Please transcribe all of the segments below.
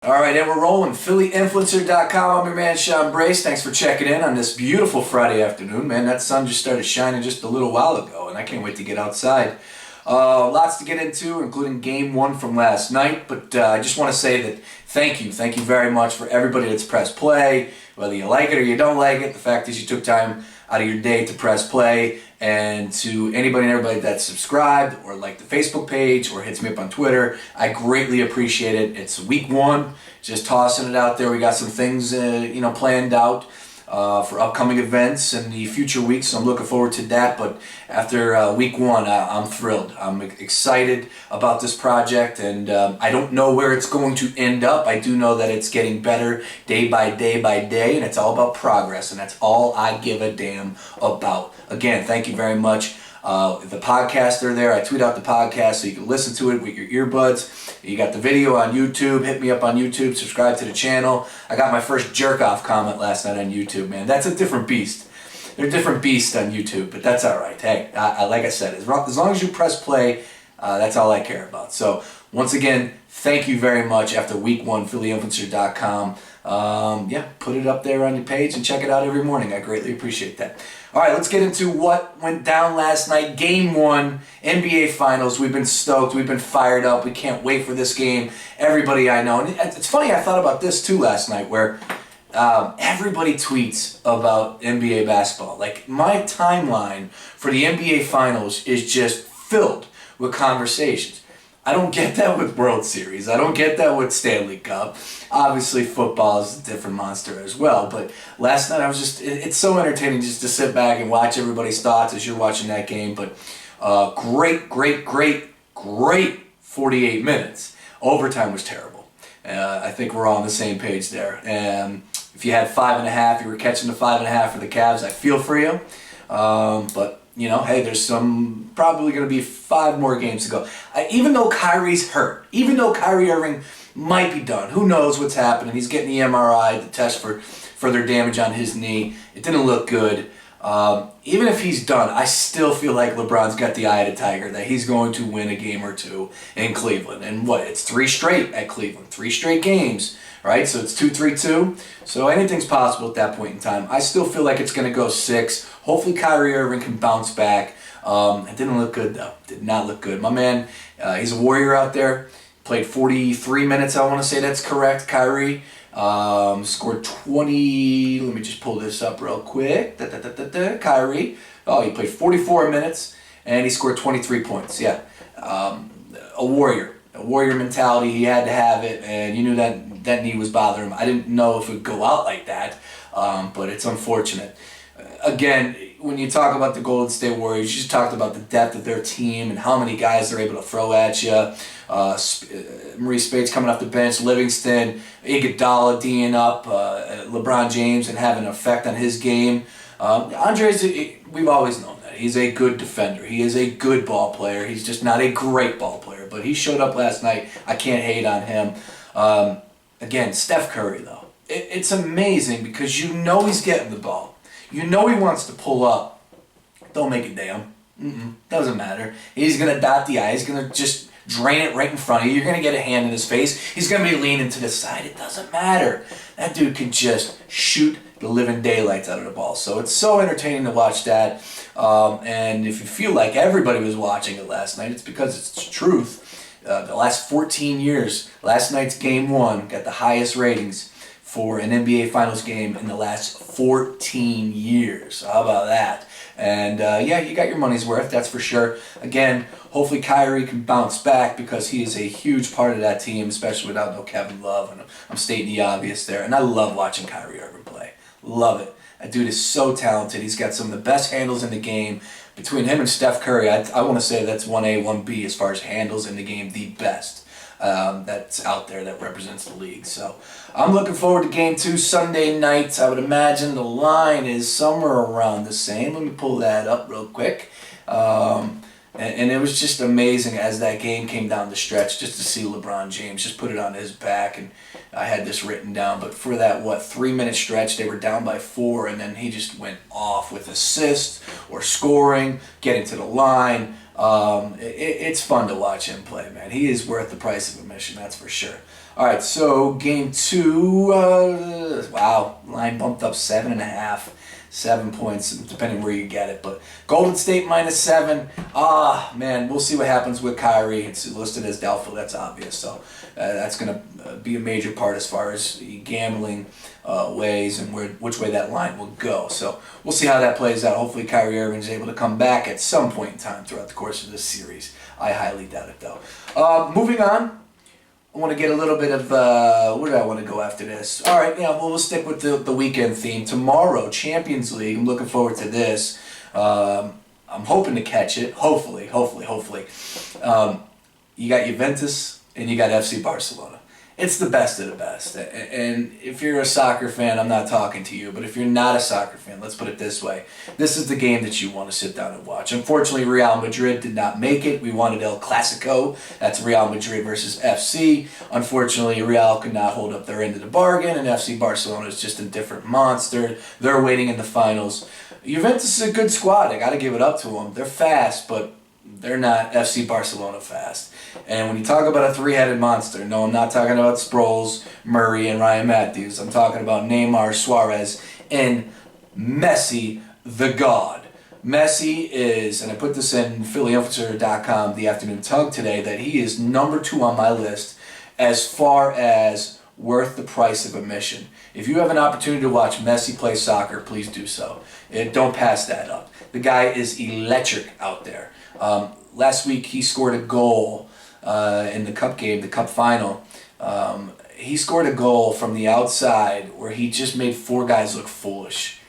All right, and we're rolling. PhillyInfluencer.com. I'm your man, Sean Brace. Thanks for checking in on this beautiful Friday afternoon. Man, that sun just started shining just a little while ago, and I can't wait to get outside. Lots to get into, including Game 1 from last night, but I just want to say that thank you very much for everybody that's pressed play, whether you like it or you don't like it. The fact is you took time out of your day to press play, and to anybody and everybody that's subscribed or liked the Facebook page or hits me up on Twitter, I greatly appreciate it. It's week 1, just tossing it out there. We got some things planned out for upcoming events in the future weeks, so I'm looking forward to that. But after week 1, I'm thrilled. I'm excited about this project, and I don't know where it's going to end up. I do know that it's getting better day by day, and it's all about progress, and that's all I give a damn about. Again, thank you very much. The podcasts are there. I tweet out the podcast so you can listen to it with your earbuds. You got the video on YouTube. Hit me up on YouTube. Subscribe to the channel. I got my first jerk-off comment last night on YouTube, man. That's a different beast. They're different beasts on YouTube, but that's all right. Hey, like I said, as long as you press play, that's all I care about. So, once again, thank you very much. After week 1, PhillyInfluencer.com. Put it up there on your page and check it out every morning. I greatly appreciate that. All right, let's get into what went down last night. Game 1, NBA Finals. We've been stoked. We've been fired up. We can't wait for this game. Everybody I know. And it's funny, I thought about this too last night, where everybody tweets about NBA basketball. Like, my timeline for the NBA Finals is just filled with conversations. I don't get that with World Series. I don't get that with Stanley Cup. Obviously, football is a different monster as well. But last night, it's so entertaining just to sit back and watch everybody's thoughts as you're watching that game. But great 48 minutes. Overtime was terrible. I think we're all on the same page there. And if you had 5.5, you were catching the 5.5 for the Cavs. I feel for you. But hey, there's probably going to be 5 more games to go. Even though Kyrie's hurt, even though Kyrie Irving might be done, who knows what's happening? He's getting the MRI, the test for further damage on his knee. It didn't look good. Even if he's done, I still feel like LeBron's got the eye of the tiger, that he's going to win a game or 2 in Cleveland. And it's 3 straight at Cleveland, 3 straight games, right? So it's 2-3-2. So anything's possible at that point in time. I still feel like it's going to go 6. Hopefully Kyrie Irving can bounce back. It didn't look good, though. Did not look good. My man, he's a warrior out there. Played 43 minutes, I want to say that's correct. Kyrie scored 20. Let me just pull this up real quick. Kyrie. He played 44 minutes, and he scored 23 points. Yeah. A warrior. A warrior mentality. He had to have it, and you knew that knee was bothering him. I didn't know if it would go out like that, but it's unfortunate. Again, when you talk about the Golden State Warriors, you just talked about the depth of their team and how many guys they're able to throw at you. Maurice Spates coming off the bench, Livingston, Iguodala D'ing up, LeBron James and having an effect on his game. Andre's, we've always known that. He's a good defender. He is a good ball player. He's just not a great ball player, but he showed up last night. I can't hate on him. Again, Steph Curry, though. It's amazing because you know he's getting the ball. You know he wants to pull up. Don't make it damn. Doesn't matter. He's going to dot the I. He's going to just drain it right in front of you. You're going to get a hand in his face. He's going to be leaning to the side. It doesn't matter. That dude can just shoot the living daylights out of the ball. So it's so entertaining to watch that. And if you feel like everybody was watching it last night, it's because it's the truth. The last 14 years, last night's Game 1 got the highest ratings for an NBA Finals game in the last 14 years. How about that? And you got your money's worth, that's for sure. Again, hopefully Kyrie can bounce back because he is a huge part of that team, especially without no Kevin Love. And I'm stating the obvious there. And I love watching Kyrie Irving play. Love it. That dude is so talented. He's got some of the best handles in the game. Between him and Steph Curry, I want to say that's 1A, 1B as far as handles in the game, the best that's out there that represents the league. So I'm looking forward to Game 2 Sunday night. I would imagine the line is somewhere around the same. Let me pull that up real quick. And it was just amazing as that game came down the stretch just to see LeBron James just put it on his back. And I had this written down, but for that, 3-minute stretch, they were down by 4, and then he just went off with assists or scoring, getting to the line. It's fun to watch him play, man. He is worth the price of admission, that's for sure. All right, so game 2, wow, line bumped up 7.5. 7 points, depending where you get it. But Golden State -7. Man, we'll see what happens with Kyrie. It's listed as doubtful. That's obvious. So that's going to be a major part as far as gambling ways and which way that line will go. So we'll see how that plays out. Hopefully Kyrie Irving is able to come back at some point in time throughout the course of this series. I highly doubt it, though. Moving on. I want to get a little bit of, where do I want to go after this? All right, yeah, well, we'll stick with the weekend theme. Tomorrow, Champions League. I'm looking forward to this. I'm hoping to catch it. Hopefully. You got Juventus and you got FC Barcelona. It's the best of the best. And if you're a soccer fan, I'm not talking to you. But if you're not a soccer fan, let's put it this way. This is the game that you want to sit down and watch. Unfortunately, Real Madrid did not make it. We wanted El Clasico. That's Real Madrid versus FC. Unfortunately, Real could not hold up their end of the bargain. And FC Barcelona is just a different monster. They're waiting in the finals. Juventus is a good squad. I got to give it up to them. They're fast, but they're not FC Barcelona fast. And when you talk about a three-headed monster, no, I'm not talking about Sproles, Murray, and Ryan Matthews. I'm talking about Neymar, Suarez, and Messi, the God. Messi is, and I put this in PhillyInfluencer.com, the afternoon tug today, that he is number 2 on my list as far as worth the price of admission. If you have an opportunity to watch Messi play soccer, please do so. Don't pass that up. The guy is electric out there. Last week he scored a goal in the cup game, the cup final. He scored a goal from the outside where he just made 4 guys look foolish.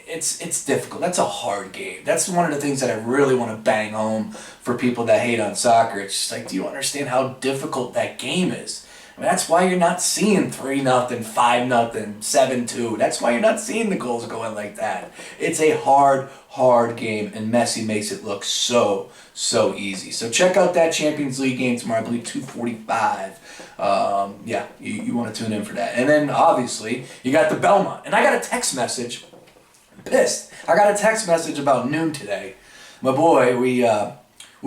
It's difficult. That's a hard game. That's one of the things that I really want to bang home for people that hate on soccer. It's just like, do you understand how difficult that game is? I mean, that's why you're not seeing 3-0, 5-0, 7-2. That's why you're not seeing the goals going like that. It's a hard game, and Messi makes it look so easy. So check out that Champions League game tomorrow, I believe 2:45. Yeah, you want to tune in for that. And then, obviously, you got the Belmont. And I got a text message. I'm pissed. I got a text message about noon today. My boy, we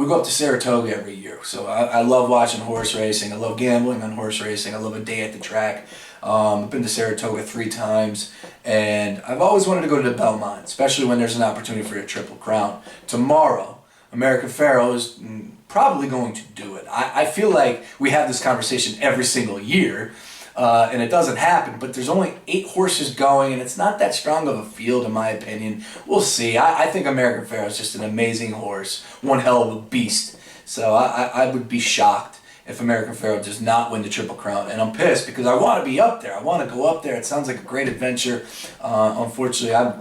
go up to Saratoga every year. So I love watching horse racing. I love gambling on horse racing. I love a day at the track. I've been to Saratoga 3 times, and I've always wanted to go to the Belmont, especially when there's an opportunity for a Triple Crown. Tomorrow, American Pharoah is probably going to do it. I feel like we have this conversation every single year, and it doesn't happen, but there's only 8 horses going, and it's not that strong of a field, in my opinion. We'll see. I think American Pharoah is just an amazing horse, one hell of a beast. So I would be shocked if American Pharoah does not win the Triple Crown. And I'm pissed because I want to be up there. I want to go up there. It sounds like a great adventure. Unfortunately, I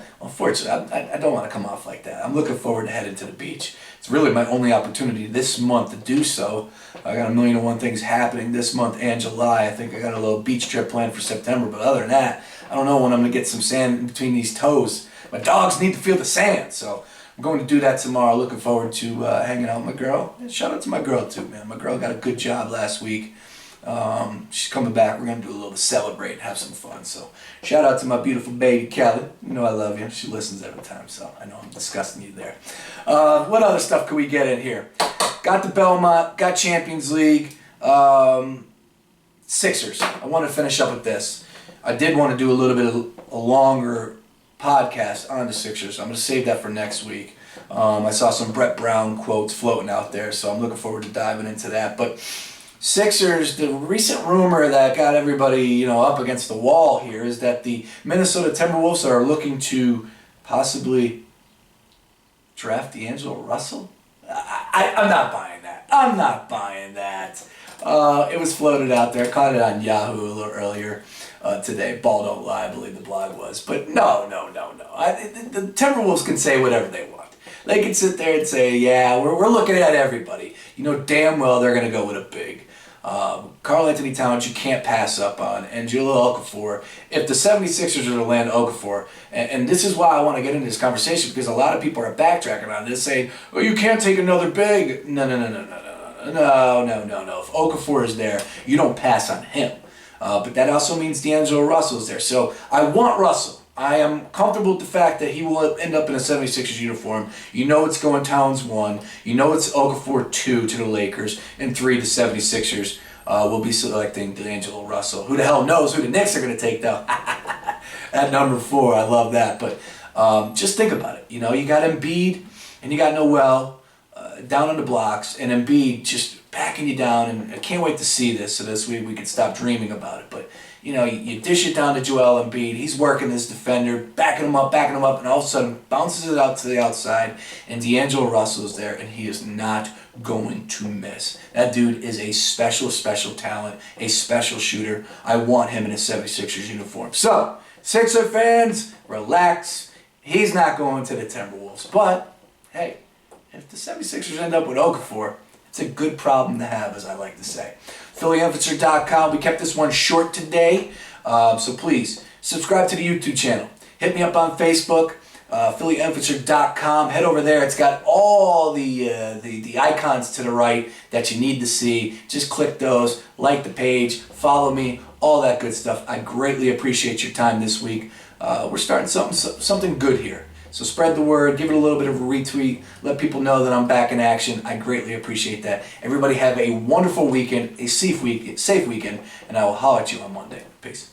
don't want to come off like that. I'm looking forward to heading to the beach. It's really my only opportunity this month to do so. I got 1,000,001 things happening this month and July. I think I got a little beach trip planned for September. But other than that, I don't know when I'm going to get some sand in between these toes. My dogs need to feel the sand. So I'm going to do that tomorrow. Looking forward to hanging out with my girl. And shout out to my girl too, man. My girl got a good job last week. She's coming back. We're going to do a little celebrate and have some fun. So shout out to my beautiful baby, Kelly. You know I love you. She listens every time, so I know I'm disgusting you there. What other stuff could we get in here? Got the Belmont. Got Champions League. Sixers. I want to finish up with this. I did want to do a little bit of a longer podcast on the Sixers. I'm going to save that for next week. I saw some Brett Brown quotes floating out there, so I'm looking forward to diving into that. But Sixers, the recent rumor that got everybody, up against the wall here is that the Minnesota Timberwolves are looking to possibly draft Deangelo Russell. I'm not buying that. I'm not buying that. It was floated out there. I caught it on Yahoo a little earlier today. Ball don't lie, I believe the blog was. But no. The Timberwolves can say whatever they want. They can sit there and say, yeah, we're looking at everybody. You know damn well they're going to go with a big. Karl Anthony Towns you can't pass up on, and Jahlil Okafor. If the 76ers are to land Okafor, and this is why I want to get into this conversation, because a lot of people are backtracking on this, saying, oh, you can't take another big. No. If Okafor is there, you don't pass on him. But that also means Deangelo Russell is there. So I want Russell. I am comfortable with the fact that he will end up in a 76ers uniform. You know it's going Towns 1. You know it's Okafor 2 to the Lakers, and 3 to 76ers. we'll be selecting Deangelo Russell. Who the hell knows who the Knicks are going to take, though? At number 4, I love that. But just think about it. You know, you got Embiid and you got Noel down on the blocks, and Embiid just backing you down. And I can't wait to see this, so this week we can stop dreaming about it. But you know, you dish it down to Joel Embiid. He's working this defender, backing him up, and all of a sudden bounces it out to the outside, and Deangelo Russell's there, and he is not going to miss. That dude is a special, special talent, a special shooter. I want him in a 76ers uniform. So, Sixer fans, relax. He's not going to the Timberwolves. But, hey, if the 76ers end up with Okafor, it's a good problem to have, as I like to say. PhillyInfluencer.com. We kept this one short today, so please subscribe to the YouTube channel. Hit me up on Facebook, PhillyInfluencer.com. Head over there. It's got all the icons to the right that you need to see. Just click those, like the page, follow me, all that good stuff. I greatly appreciate your time this week. We're starting something good here. So spread the word, give it a little bit of a retweet, let people know that I'm back in action. I greatly appreciate that. Everybody have a wonderful weekend, a safe weekend, and I will holler at you on Monday. Peace.